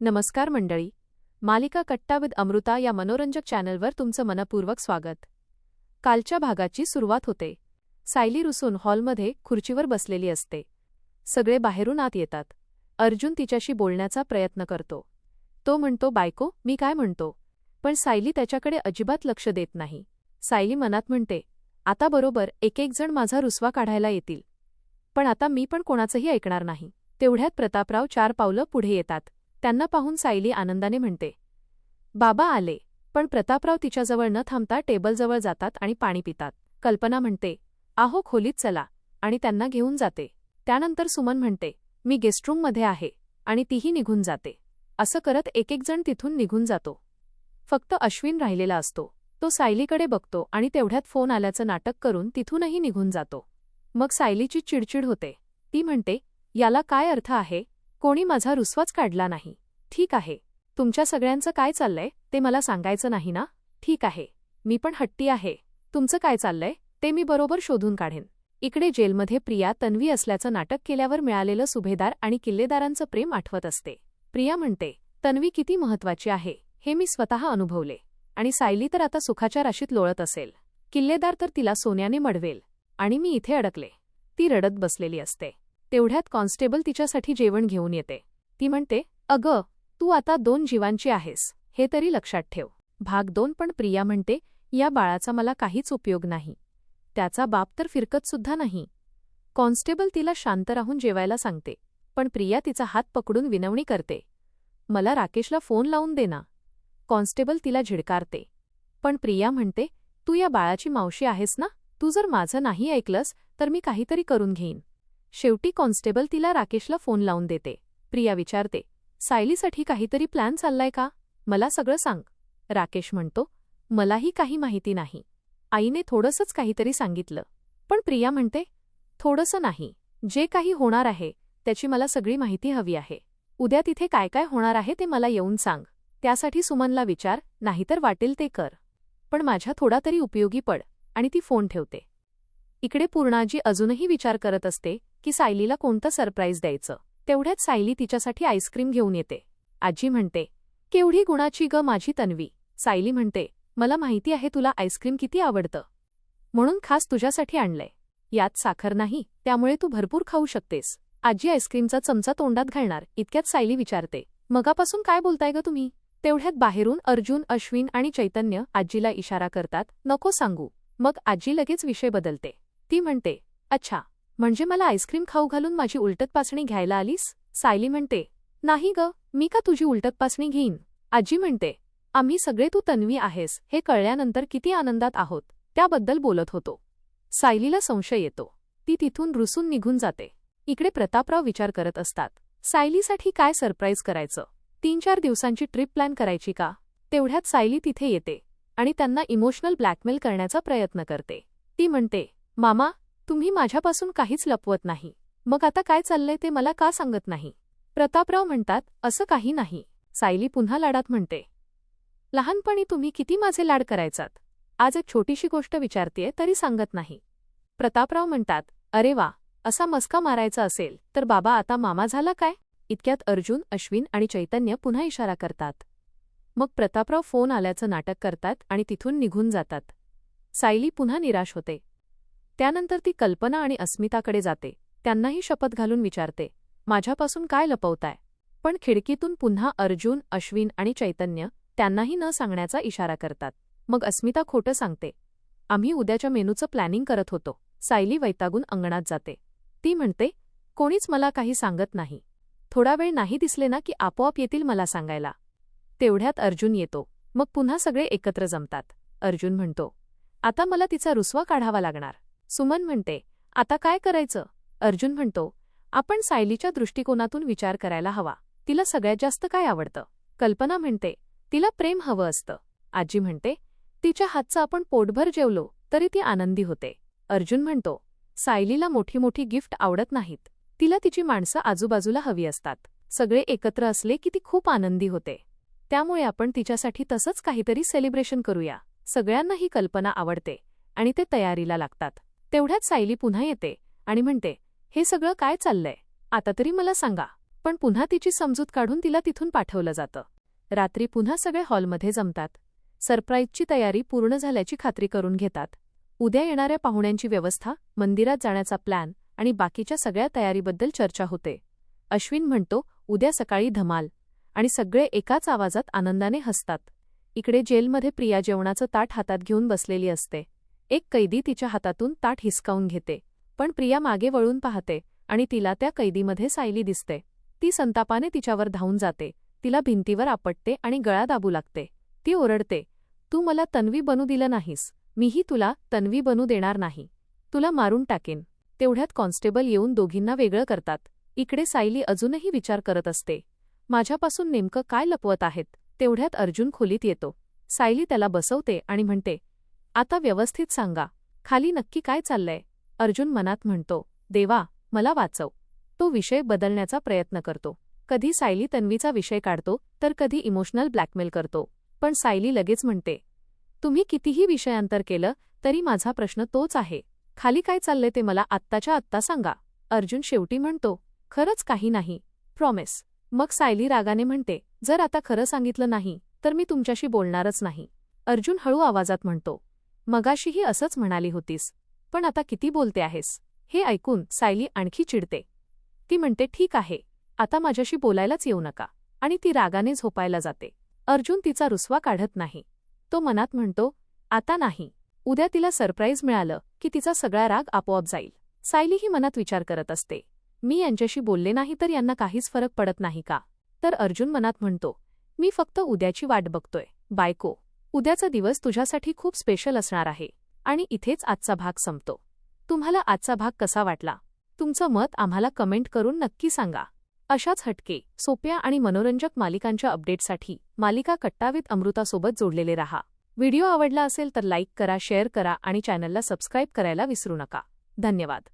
नमस्कार मंडळी. मालिका कट्टा विथ अमृता या मनोरंजक चॅनलवर तुमचं मनपूर्वक स्वागत. कालच्या भागाची सुरुवात होते. सायली रुसून हॉलमध्ये खुर्चीवर बसलेली असते. सगळे बाहेरून आत येतात. अर्जुन तिच्याशी बोलण्याचा प्रयत्न करतो. तो म्हणतो, बायको, मी काय म्हणतो, पण सायली त्याच्याकडे अजिबात लक्ष देत नाही. सायली मनात म्हणते, आता बरोबर एक जण माझा रुसवा काढायला येतील, पण आता मी पण कोणाचंही ऐकणार नाही. तेवढ्यात प्रतापराव 4 पावलं पुढे येतात. त्यांना पाहून सायली आनंदाने म्हणते, बाबा आले. पण प्रतापराव तिच्याजवळ न थांबता टेबलजवळ जातात आणि पाणी पितात. कल्पना म्हणते, आहो खोलीत चला, आणि त्यांना घेऊन जाते. त्यानंतर सुमन म्हणते, मी गेस्टरूममध्ये आहे, आणि तीही निघून जाते. असं करत एक जण तिथून निघून जातो. फक्त अश्विन राहिलेला असतो. तो सायलीकडे बघतो आणि तेवढ्यात फोन आल्याचं नाटक करून तिथूनही निघून जातो. मग सायलीची चिडचिड होते. ती म्हणते, याला काय अर्थ आहे? कोणी माझा रुसवाच काढला नाही. ठीक आहे, तुमच्या सगळ्यांचं काय चाललंय ते मला सांगायचं नाही ना? ठीक आहे, मी पण हट्टी आहे. तुमचं काय चाललंय ते मी बरोबर शोधून काढेन. इकडे जेलमध्ये प्रिया तन्वी असल्याचं नाटक केल्यावर मिळालेलं सुभेदार आणि किल्लेदारांचं प्रेम आठवत असते. प्रिया म्हणते, तन्वी किती महत्वाची आहे हे मी स्वतः अनुभवले, आणि सायली तर आता सुखाच्या राशीत लोळत असेल. किल्लेदार तर तिला सोन्याने मडवेल, आणि मी इथे अडकले. ती रडत बसलेली असते. तेवढ्यात कॉन्स्टेबल तिच्यासाठी जेवण घेऊन येते. ती म्हणते, अगं, तू आता 2 जीवांची आहेस, हे तरी लक्षात ठेव. भाग 2. पण प्रिया म्हणते, या बाळाचा मला काहीच उपयोग नाही. त्याचा बाप तर फिरकतसुद्धा नाही. कॉन्स्टेबल तिला शांत राहून जेवायला सांगते, पण प्रिया तिचा हात पकडून विनवणी करते, मला राकेशला फोन लावून दे ना. कॉन्स्टेबल तिला झिडकारते, पण प्रिया म्हणते, तू या बाळाची मावशी आहेस ना, तू जर माझं नाही ऐकलंस तर मी काहीतरी करून घेईन. शेवटी कॉन्स्टेबल तिला राकेशला फोन लावून देते. प्रिया विचारते, सायलीसाठी काहीतरी प्लॅन चाललाय का? मला सगळं सांग. राकेश म्हणतो, मलाही काही माहिती नाही. आईने थोडंसंच काहीतरी सांगितलं. पण प्रिया म्हणते, थोडंसं नाही, जे काही होणार आहे त्याची मला सगळी माहिती हवी आहे. उद्या तिथे काय काय होणार आहे ते मला येऊन सांग. त्यासाठी सुमनला विचार, नाहीतर वाटेल ते कर, पण माझ्या थोडा तरी उपयोगी पड. आणि ती फोन ठेवते. इकडे पूर्णाजी अजूनही विचार करत असते की सायलीला कोणतं सरप्राईज द्यायचं. तेवढ्यात सायली तिच्यासाठी आईस्क्रीम घेऊन येते. आजी म्हणते, केवढी गुणाची ग माझी तन्वी. सायली म्हणते, मला माहिती आहे तुला आईस्क्रीम किती आवडतं, म्हणून खास तुझ्यासाठी आणलंय. यात साखर नाही, त्यामुळे तू भरपूर खाऊ शकतेस. आजी आईस्क्रीमचा चमचा तोंडात घालणार इतक्यात सायली विचारते, मगापासून काय बोलताय ग तुम्ही? तेवढ्यात बाहेरून अर्जुन, अश्विन आणि चैतन्य आजीला इशारा करतात, नको सांगू. मग आजी लगेच विषय बदलते. ती म्हणते, अच्छा, म्हणजे मला आईस्क्रीम खाऊ घालून माझी उलटतपासणी घ्यायला आलीस? सायली म्हणते, नाही ग, मी का तुझी उलटतपासणी घेईन? आजी म्हणते, आम्ही सगळे तू तन्वी आहेस हे कळल्यानंतर किती आनंदात आहोत त्याबद्दल बोलत होतो. सायलीला संशय येतो. ती तिथून रुसून निघून जाते. इकडे प्रतापराव विचार करत असतात, सायलीसाठी काय सरप्राईज करायचं? 3-4 दिवसांची ट्रिप प्लॅन करायची का? तेवढ्यात सायली तिथे येते आणि त्यांना इमोशनल ब्लॅकमेल करण्याचा प्रयत्न करते. ती म्हणते, मामा, तुम्ही माझ्यापासून काहीच लपवत नाही, मग आता काय चाललंय ते मला का सांगत नाही? प्रतापराव म्हणतात, असं काही नाही. सायली पुन्हा लाडात म्हणते, लहानपणी तुम्ही किती माझे लाड करायचात, आज एक छोटीशी गोष्ट विचारतेय तरी सांगत नाही. प्रतापराव म्हणतात, अरे वा, असा मस्का मारायचा असेल तर बाबा आता मामा झाला काय? इतक्यात अर्जुन, अश्विन आणि चैतन्य पुन्हा इशारा करतात. मग प्रतापराव फोन आल्याचं नाटक करतात आणि तिथून निघून जातात. सायली पुन्हा निराश होते. त्यानंतर ती कल्पना आणि अस्मिताकडे जाते. त्यांनाही शपथ घालून विचारते, माझ्यापासून काय लपवताय? पण खिडकीतून पुन्हा अर्जुन, अश्विन आणि चैतन्य त्यांनाही न सांगण्याचा इशारा करतात. मग अस्मिता खोटं सांगते, आम्ही उद्याच्या मेनूचं प्लॅनिंग करत होतो. सायली वैतागून अंगणात जाते. ती म्हणते, कोणीच मला काही सांगत नाही. थोडा वेळ नाही दिसले ना की आपोआप येतील मला सांगायला. तेवढ्यात अर्जुन येतो. मग पुन्हा सगळे एकत्र जमतात. अर्जुन म्हणतो, आता मला तिचा रुसवा काढावा लागणार. सुमन म्हणते, आता काय करायचं? अर्जुन म्हणतो, आपण सायलीच्या दृष्टिकोनातून विचार करायला हवा. तिला सगळ्यात जास्त काय आवडतं? कल्पना म्हणते, तिला प्रेम हवं असतं. आजी म्हणते, तिच्या हातचं आपण पोटभर जेवलो तरी ती आनंदी होते. अर्जुन म्हणतो, सायलीला मोठी मोठी गिफ्ट आवडत नाहीत, तिला तिची माणसं आजूबाजूला हवी असतात. सगळे एकत्र असले की ती खूप आनंदी होते. त्यामुळे आपण तिच्यासाठी तसंच काहीतरी सेलिब्रेशन करूया. सगळ्यांना ही कल्पना आवडते आणि ते तयारीला लागतात. तेवढ्यात सायली पुन्हा येते आणि म्हणते, हे सगळं काय चाललंय? आता तरी मला सांगा. पण पुन्हा तिची समजूत काढून तिला तिथून पाठवलं जातं. रात्री पुन्हा सगळे हॉलमध्ये जमतात. सरप्राईजची तयारी पूर्ण झाल्याची खात्री करून घेतात. उद्या येणाऱ्या पाहुण्यांची व्यवस्था, मंदिरात जाण्याचा प्लॅन आणि बाकीच्या सगळ्या तयारीबद्दल चर्चा होते. अश्विन म्हणतो, उद्या सकाळी धमाल, आणि सगळे एकाच आवाजात आनंदाने हसतात. इकडे जेलमध्ये प्रिया जेवणाचं ताट हातात घेऊन बसलेली असते. एक कैदी तिच्या हातातून ताट हिसकावून घेते, पण प्रिया मागे वळून पाहते आणि तिला त्या कैदीमध्ये सायली दिसते. ती संतापाने तिच्यावर धावून जाते, तिला भिंतीवर आपटते आणि गळा दाबू लागते. ती ओरडते, तू मला तन्वी बनू दिलं नाहीस, मीही तुला तन्वी बनू देणार नाही, तुला मारून टाकेन. तेवढ्यात कॉन्स्टेबल येऊन दोघींना वेगळं करतात. इकडे सायली अजूनही विचार करत असते, माझ्यापासून नेमकं काय लपवत आहेत. तेवढ्यात अर्जुन खोलीत येतो. सायली त्याला बसवते आणि म्हणते, आता व्यवस्थित सांगा, खाली नक्की काय चाललंय. अर्जुन मनात म्हणतो, देवा मला वाचव. तो विषय बदलण्याचा प्रयत्न करतो. कधी सायली तन्वीचा विषय काढतो तर कधी इमोशनल ब्लॅकमेल करतो. पण सायली लगेच म्हणते, तुम्ही कितीही विषयांतर केलं तरी माझा प्रश्न तोच आहे, खाली काय चाललंय ते मला आत्ताच्या आत्ता सांगा. अर्जुन शेवटी म्हणतो, खरंच काही नाही, प्रॉमिस. मग सायली रागाने म्हणते, जर आता खरं सांगितलं नाही तर मी तुमच्याशी बोलणारच नाही. अर्जुन हळू आवाजात म्हणतो, मगाशीही असंच म्हणाली होतीस, पण आता किती बोलते आहेस. हे ऐकून सायली आणखी चिडते. ती म्हणते, ठीक आहे, आता माझ्याशी बोलायलाच येऊ नका, आणि ती रागाने झोपायला जाते. अर्जुन तिचा रुसवा काढत नाही. तो मनात म्हणतो, आता नाही, उद्या तिला सरप्राईज मिळालं की तिचा सगळा राग आपोआप जाईल. सायलीही मनात विचार करत असते, मी यांच्याशी बोलले नाही तर यांना काहीच फरक पडत नाही का. तर अर्जुन मनात म्हणतो, मी फक्त उद्याची वाट बघतोय. बायको, उद्याचा दिवस तुझ्यासाठी खूप स्पेशल असणार आहे. आणि इथेच आजचा भाग संपतो. तुम्हाला आजचा भाग कसा वाटला? तुमचं मत आम्हाला कमेंट करून नक्की सांगा. अशाच हटके, सोप्या आणि मनोरंजक मालिकांच्या अपडेटसाठी मालिका कट्टा विथ अमृतासोबत जोडलेले रहा. व्हिडिओ आवडला असेल तर लाईक करा, शेअर करा आणि चॅनलला सबस्क्राईब करायला विसरू नका. धन्यवाद.